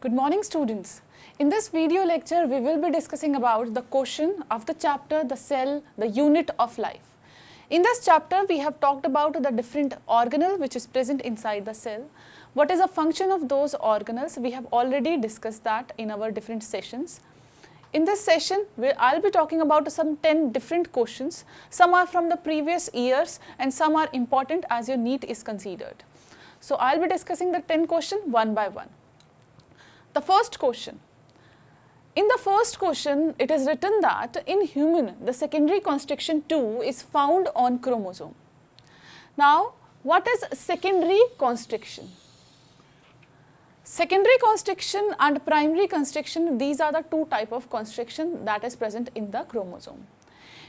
Good morning, students. In this video lecture, we will be discussing about the question of the chapter, the cell, the unit of life. In this chapter, we have talked about the different organelle which is present inside the cell. What is a function of those organelles? We have already discussed that in our different sessions. In this session, I'll be talking about some 10 different questions. Some are from the previous years and some are important as your NEET is considered. So, I'll be discussing the 10 questions one by one. The first question. In the first question, it is written that in human, the secondary constriction 2 is found on chromosome. Now, what is secondary constriction? Secondary constriction and primary constriction, these are the two types of constriction that is present in the chromosome.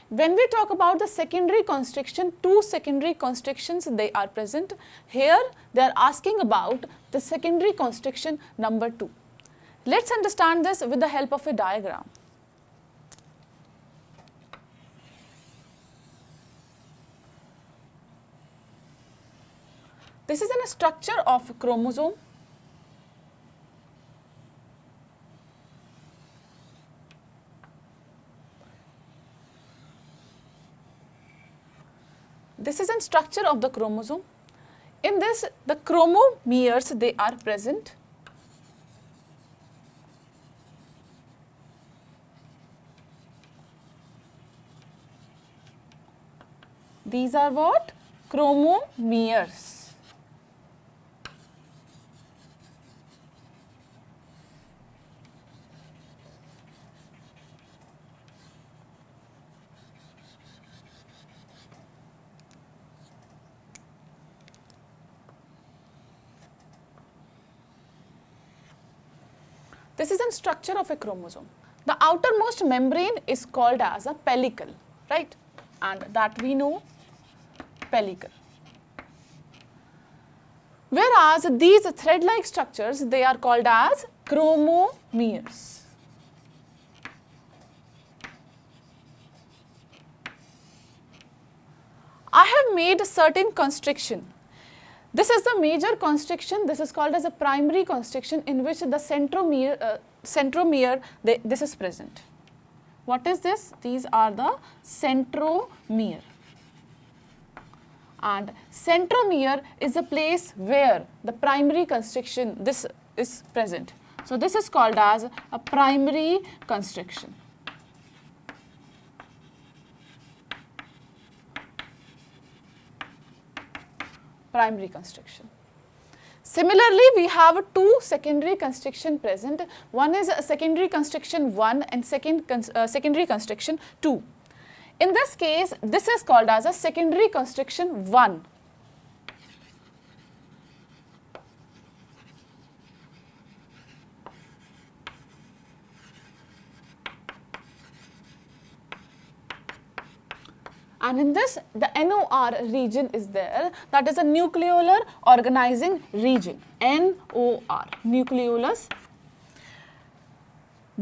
When we talk about the secondary constriction, two secondary constrictions they are present. Here, they are asking about the secondary constriction number 2. Let's understand this with the help of a diagram. This is a structure of a chromosome. This is a structure of the chromosome. In this, the chromomeres, they are present. These are what? Chromomeres. This is a structure of a chromosome. The outermost membrane is called as a pellicle, right? And that we know, pellicle. Whereas these thread-like structures, they are called as chromomeres. I have made a certain constriction. This is the major constriction. This is called as a primary constriction in which the centromere, this is present. What is this? These are the centromere. And centromere is a place where the primary constriction, this is present. So, this is called as a primary constriction. Primary constriction. Similarly, we have two secondary constriction present. One is secondary constriction 1 and secondary constriction 2. In this case, this is called as a secondary constriction 1. And in this, the NOR region is there, that is a nucleolar organizing region, NOR, nucleolus.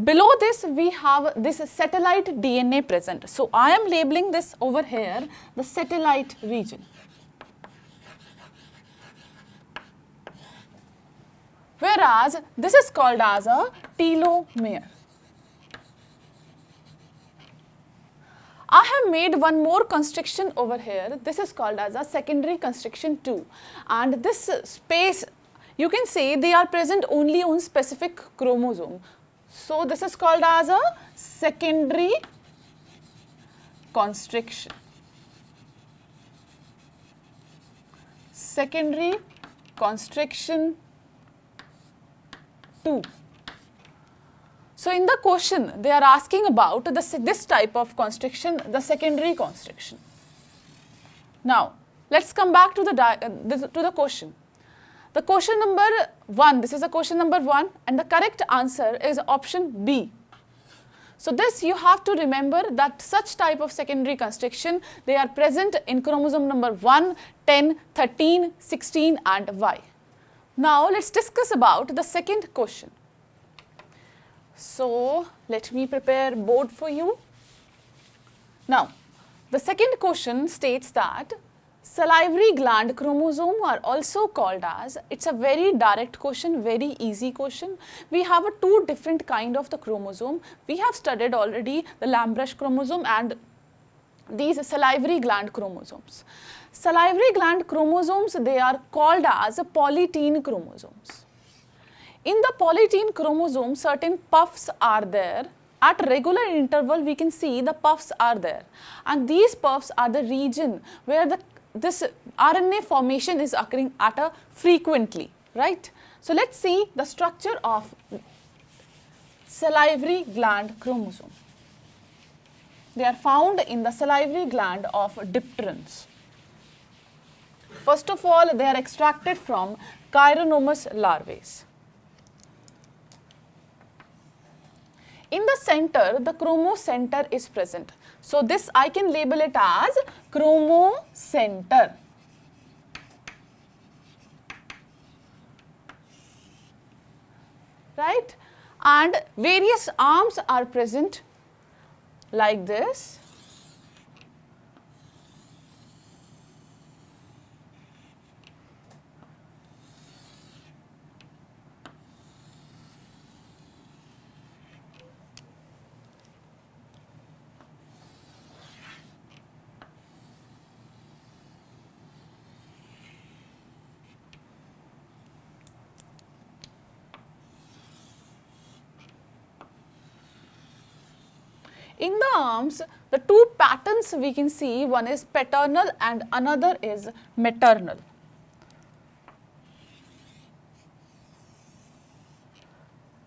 Below this, we have this satellite DNA present. So, I am labeling this over here, the satellite region. Whereas, this is called as a telomere. I have made one more constriction over here. This is called as a secondary constriction 2. And this space, you can say they are present only on specific chromosome. So, this is called as a secondary constriction. Secondary constriction 2. So, in the question, they are asking about this type of constriction, the secondary constriction. Now, let's come back to the question. The question number 1, this is the question number 1 and the correct answer is option B. So, this you have to remember that such type of secondary constriction, they are present in chromosome number 1, 10, 13, 16 and Y. Now, let's discuss about the second question. So, let me prepare board for you. Now, the second question states that salivary gland chromosome are also called as, it's a very direct question, very easy question. We have a two different kind of the chromosome. We have studied already the Lamb-Rush chromosome and these salivary gland chromosomes. Salivary gland chromosomes, they are called as polytene chromosomes. In the polytene chromosome, certain puffs are there. At regular interval, we can see the puffs are there, and these puffs are the region where this RNA formation is occurring at a frequently, right? So let's see the structure of salivary gland chromosome. They are found in the salivary gland of dipterans. First of all, they are extracted from Chironomus larvae. In the center, the chromocenter is present. So this I can label it as chromocenter. Right? And various arms are present like this. In the arms, the two patterns we can see, one is paternal and another is maternal.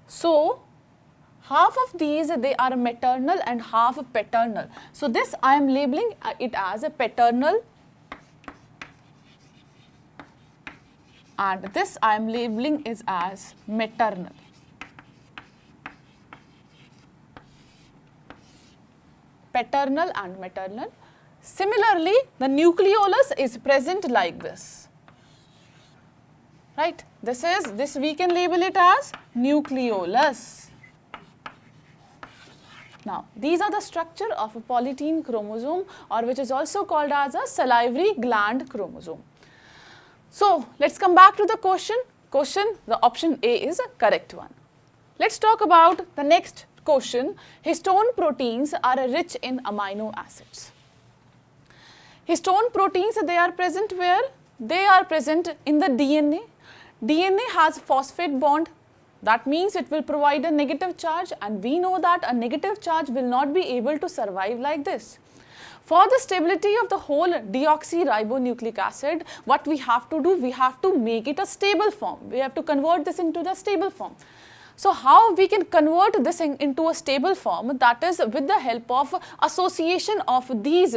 So, half of these they are maternal and half paternal. So, this I am labeling it as a paternal and this I am labeling is as maternal. Paternal and maternal. Similarly, the nucleolus is present like this, right? This we can label it as nucleolus. Now, these are the structure of a polytene chromosome, or which is also called as a salivary gland chromosome. So, let's come back to the question. The option A is a correct one. Let's talk about the next question. Histone proteins are rich in amino acids. Histone proteins, they are present where? They are present in the DNA. DNA has phosphate bond. That means it will provide a negative charge, and we know that a negative charge will not be able to survive like this. For the stability of the whole deoxyribonucleic acid, what we have to do, we have to make it a stable form. We have to convert this into the stable form. So, how we can convert this into a stable form? That is with the help of association of these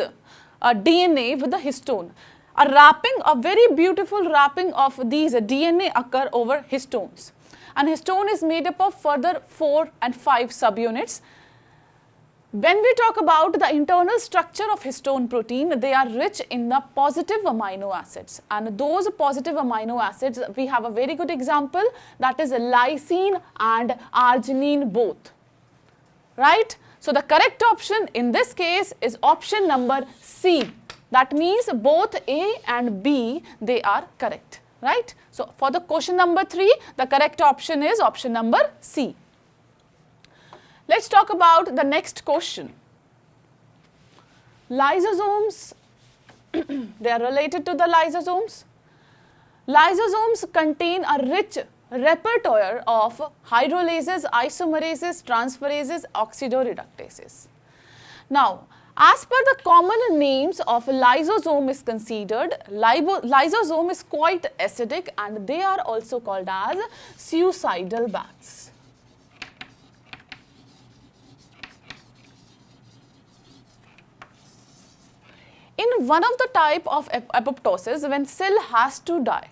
DNA with the histone. A very beautiful wrapping of these DNA occur over histones. And histone is made up of further 4 and 5 subunits. When we talk about the internal structure of histone protein, they are rich in the positive amino acids, and those positive amino acids, we have a very good example, that is lysine and arginine both, right? So, the correct option in this case is option number C. That means both A and B, they are correct, right? So, for the question number 3, the correct option is option number C. Let's talk about the next question. Lysosomes, they are related to the lysosomes. Lysosomes contain a rich repertoire of hydrolases, isomerases, transferases, oxidoreductases. Now, as per the common names of lysosome is considered, lysosome is quite acidic and they are also called as suicidal baths. In one of the type of apoptosis, when cell has to die,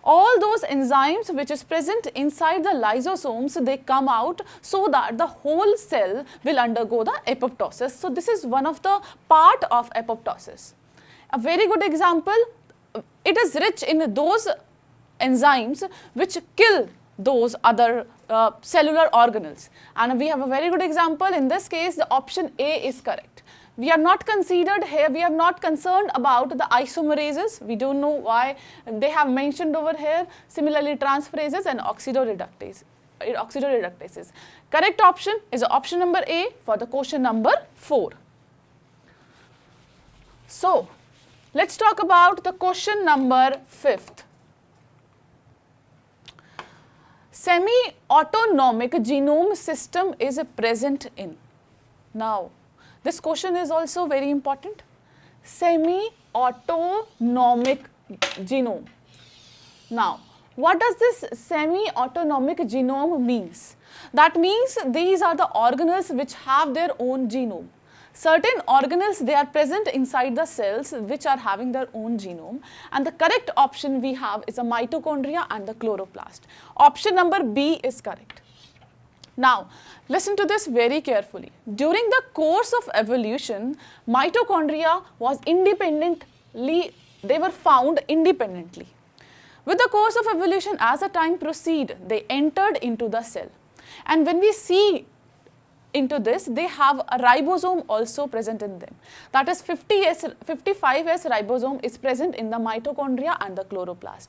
all those enzymes which is present inside the lysosomes, they come out so that the whole cell will undergo the apoptosis. So, this is one of the part of apoptosis. A very good example, it is rich in those enzymes which kill those other cellular organelles, and we have a very good example. In this case, the option A is correct. We are not considered here, we are not concerned about the isomerases. We don't know why they have mentioned over here. Similarly, transferases and oxidoreductases. Correct option is option number A for the question number 4. So, let's talk about the question number 5th. Semi-autonomic genome system is present in. Now, this question is also very important. Semi-autonomic genome. Now, what does this semi-autonomic genome means? That means these are the organelles which have their own genome. Certain organelles, they are present inside the cells which are having their own genome, and the correct option we have is a mitochondria and the chloroplast. Option number B is correct. Now, listen to this very carefully. During the course of evolution, mitochondria was independently, they were found independently. With the course of evolution, as the time proceed, they entered into the cell. And when we see into this, they have a ribosome also present in them. That is 55S ribosome is present in the mitochondria and the chloroplast.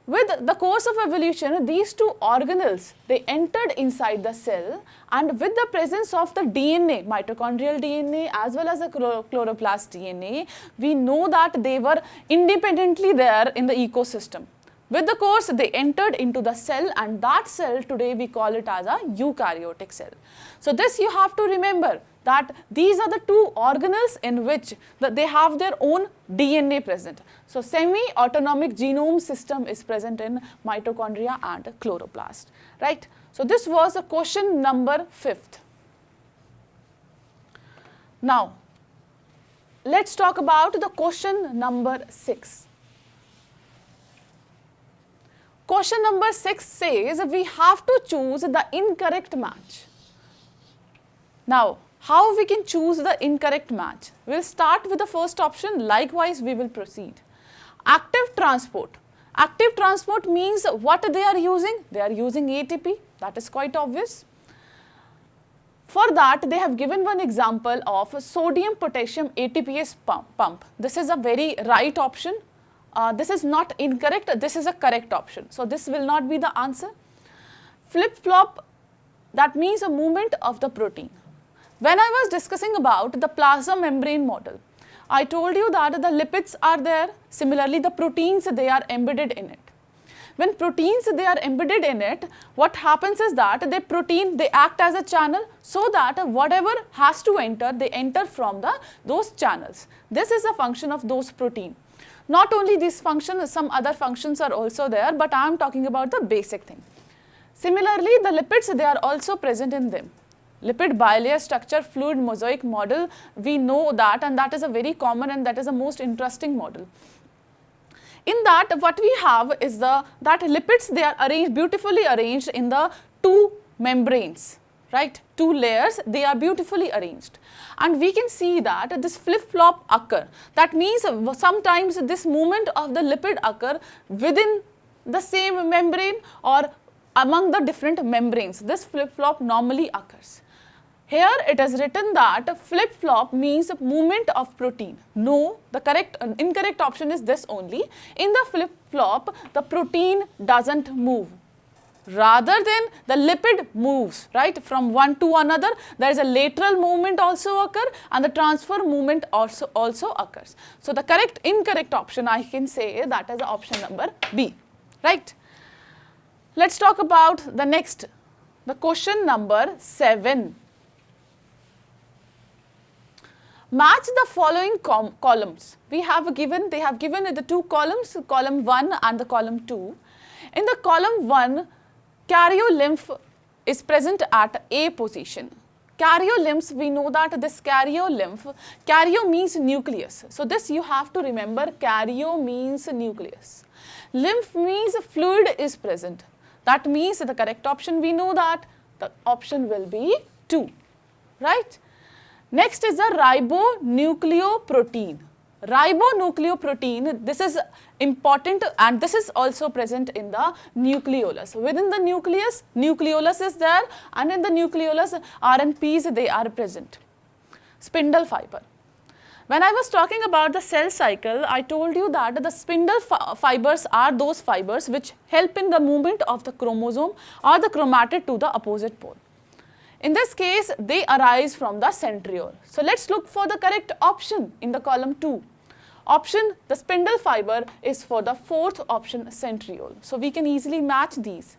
With the course of evolution, these two organelles, they entered inside the cell, and with the presence of the DNA, mitochondrial DNA as well as the chloroplast DNA, we know that they were independently there in the ecosystem. With the course, they entered into the cell, and that cell today we call it as a eukaryotic cell. So this you have to remember, that these are the two organelles in which they have their own DNA present. So semi-autonomic genome system is present in mitochondria and chloroplast, right? So this was a question number 5th. Now, let's talk about the question number 6. Question number 6 says we have to choose the incorrect match. Now, how we can choose the incorrect match? We'll start with the first option, likewise we will proceed. Active transport. Active transport means what they are using? They are using ATP, that is quite obvious. For that, they have given one example of sodium potassium ATPase pump. This is a very right option. This is not incorrect, this is a correct option. So this will not be the answer. Flip-flop, that means a movement of the protein. When I was discussing about the plasma membrane model, I told you that the lipids are there, similarly the proteins, they are embedded in it. When proteins, they are embedded in it, what happens is that they act as a channel, so that whatever has to enter, they enter from those channels. This is a function of those protein. Not only this function, some other functions are also there, but I am talking about the basic thing. Similarly, the lipids, they are also present in them. Lipid bilayer structure fluid mosaic model, we know that, and that is a very common and that is a most interesting model. In that, what we have is that lipids, they are beautifully arranged in the two membranes, right? Two layers, they are beautifully arranged. And we can see that this flip-flop occur. That means sometimes this movement of the lipid occur within the same membrane or among the different membranes. This flip-flop normally occurs. Here it is written that flip-flop means movement of protein. No, the incorrect option is this only. In the flip-flop, the protein doesn't move. Rather than the lipid moves, right, from one to another, there is a lateral movement also occur, and the transfer movement also occurs. So the incorrect option I can say that is option number B, right? Let's talk about the next, the question number 7. Match the following columns. They have given the two columns, column 1 and the column 2. In the column 1, karyolymph is present at A position. Karyolymphs, we know that this karyolymph, karyo means nucleus. So this you have to remember, karyo means nucleus. Lymph means fluid is present. That means the correct option, we know that the option will be 2, right? Next is the ribonucleoprotein. Ribonucleoprotein, this is important and this is also present in the nucleolus. Within the nucleus, nucleolus is there, and in the nucleolus, RNPs, they are present. Spindle fiber. When I was talking about the cell cycle, I told you that the spindle fibers are those fibers which help in the movement of the chromosome or the chromatid to the opposite pole. In this case, they arise from the centriole. So let's look for the correct option in the column 2. Option, the spindle fiber, is for the fourth option, centriole. So we can easily match these.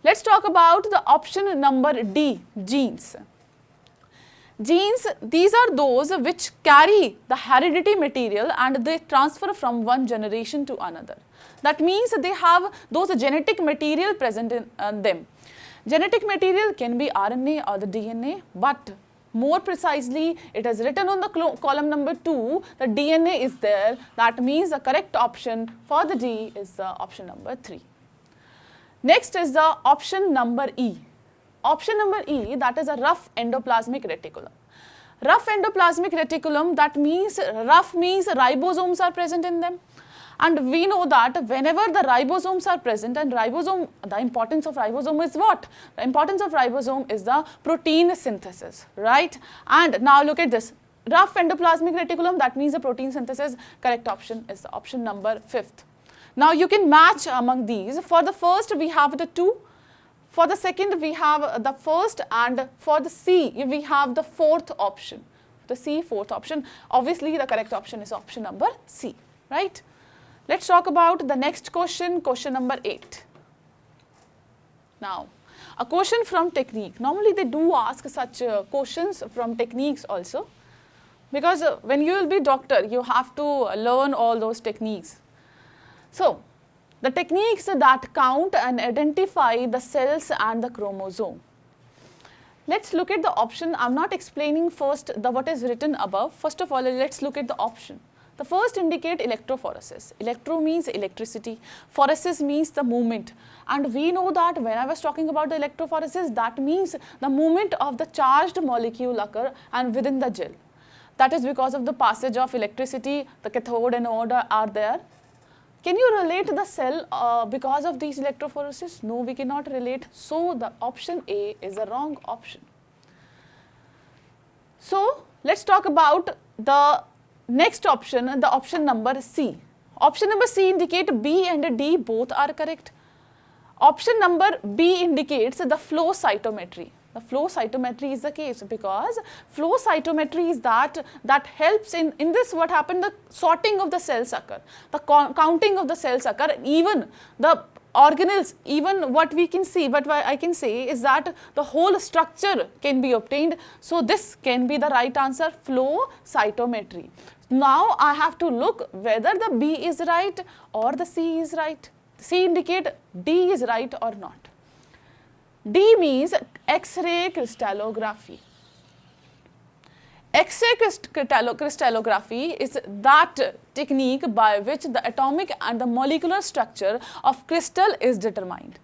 Let's talk about the option number D, genes. Genes, these are those which carry the heredity material and they transfer from one generation to another. That means they have those genetic material present in them. Genetic material can be RNA or the DNA, but more precisely, it is written on the column number 2, the DNA is there. That means the correct option for the D is the option number 3. Next is the option number E. Option number E, that is a rough endoplasmic reticulum. Rough endoplasmic reticulum, that means rough means ribosomes are present in them. And we know that whenever the ribosomes are present, and ribosome, the importance of ribosome is what? The importance of ribosome is the protein synthesis, right? And now look at this. Rough endoplasmic reticulum, that means the protein synthesis. Correct option is the option number 5th. Now you can match among these. For the first, we have the 2. For the second, we have the first, and for the C, we have the fourth option. The C, fourth option. Obviously, the correct option is option number C, right? Let's talk about the next question, question number 8. Now, a question from technique. Normally, they do ask such questions from techniques also, because when you will be doctor, you have to learn all those techniques. So, the techniques that count and identify the cells and the chromosome. Let's look at the option. I'm not explaining first what is written above. First of all, let's look at the option. The first indicate electrophoresis. Electro means electricity. Phoresis means the movement. And we know that when I was talking about the electrophoresis, that means the movement of the charged molecule occur and within the gel. That is because of the passage of electricity, the cathode and anode are there. Can you relate the cell because of these electrophoresis? No, we cannot relate. So the option A is the wrong option. So let's talk about the next option, the option number C. Option number C indicate B and D both are correct. Option number B indicates the flow cytometry. The flow cytometry is the case because flow cytometry is that helps in this what happened, the sorting of the cells occur, the counting of the cells occur, even the organelles, even what we can see, what I can say is that the whole structure can be obtained. So this can be the right answer, flow cytometry. Now I have to look whether the B is right or the C is right. C indicate D is right or not. D means X-ray crystallography. X-ray crystallography is that technique by which the atomic and the molecular structure of crystal is determined.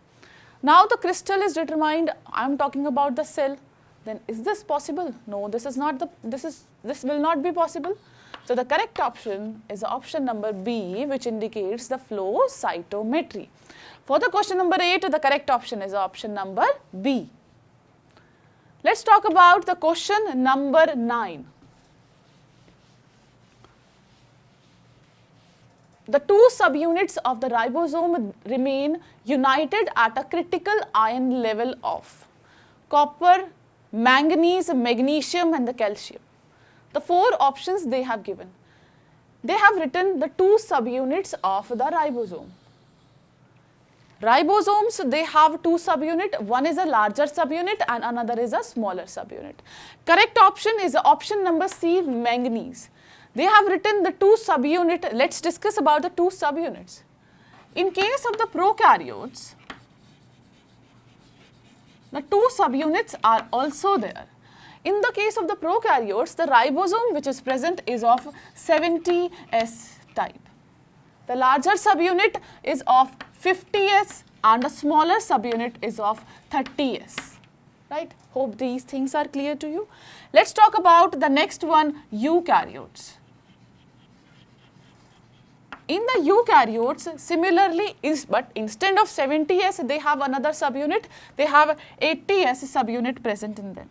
Now the crystal is determined, I am talking about the cell. Then is this possible? No, this will not be possible. So the correct option is option number B, which indicates the flow cytometry. For the question number 8, the correct option is option number B. Let's talk about the question number 9. The two subunits of the ribosome remain united at a critical ion level of copper, manganese, magnesium and the calcium. The 4 options they have given. They have written the 2 subunits of the ribosome. Ribosomes, they have 2 subunits. One is a larger subunit and another is a smaller subunit. Correct option is option number C, manganese. They have written the 2 subunits. Let's discuss about the 2 subunits. In case of the prokaryotes, the 2 subunits are also there. In the case of the prokaryotes, the ribosome which is present is of 70S type. The larger subunit is of 50S and the smaller subunit is of 30S. Right? Hope these things are clear to you. Let's talk about the next one, eukaryotes. In the eukaryotes, similarly, but instead of 70S, they have another subunit. They have 80S subunit present in them.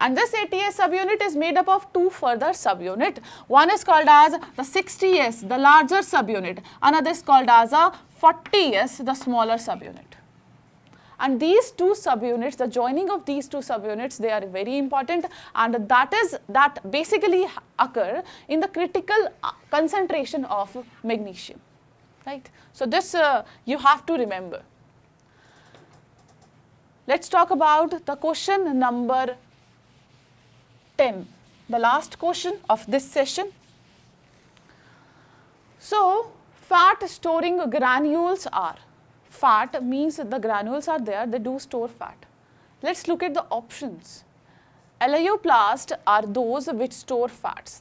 And this 80S subunit is made up of two further subunit. One is called as the 60S, the larger subunit. Another is called as a 40S, the smaller subunit. And these two subunits, the joining of these two subunits, they are very important, and that basically occur in the critical concentration of magnesium, right? So this you have to remember. Let's talk about the question number 10, the last question of this session. So, fat storing granules are. Fat means the granules are there, they do store fat. Let's look at the options. Elaioplast are those which store fats.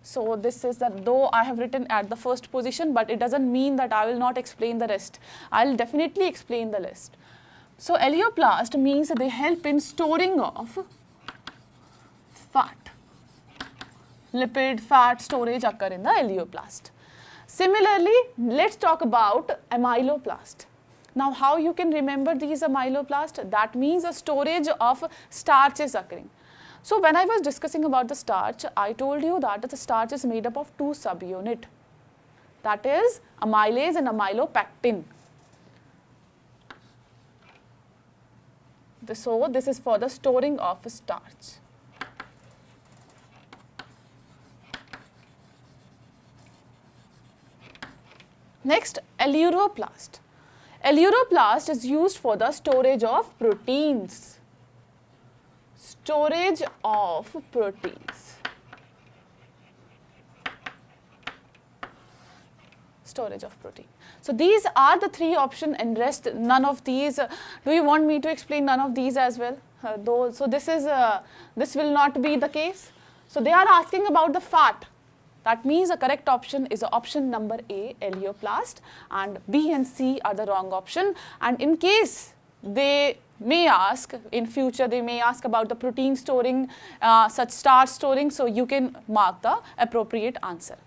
So this is that, though I have written at the first position, but it doesn't mean that I will not explain the rest. I will definitely explain the rest. So elaioplast means they help in storing of fat. Lipid, fat storage occur in the elaioplast. Similarly, let's talk about amyloplast. Now, how you can remember these amyloplast? That means a storage of starch is occurring. So, when I was discussing about the starch, I told you that the starch is made up of two subunits. That is amylase and amylopectin. So, this is for the storing of starch. Next, eleuroplast. Eleuroplast is used for the storage of proteins. Storage of proteins. Storage of protein. So these are the three options, and rest none of these. Do you want me to explain none of these as well? So this will not be the case. So they are asking about the fat. That means the correct option is option number A, elaioplast, and B and C are the wrong option. And in case they may ask, in future they may ask about the protein storing, such starch storing, so you can mark the appropriate answer.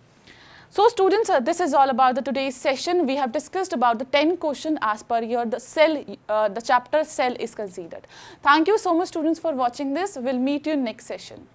So students, this is all about the today's session. We have discussed about the 10 questions as per your the chapter cell is considered. Thank you so much students for watching this. We'll meet you in next session.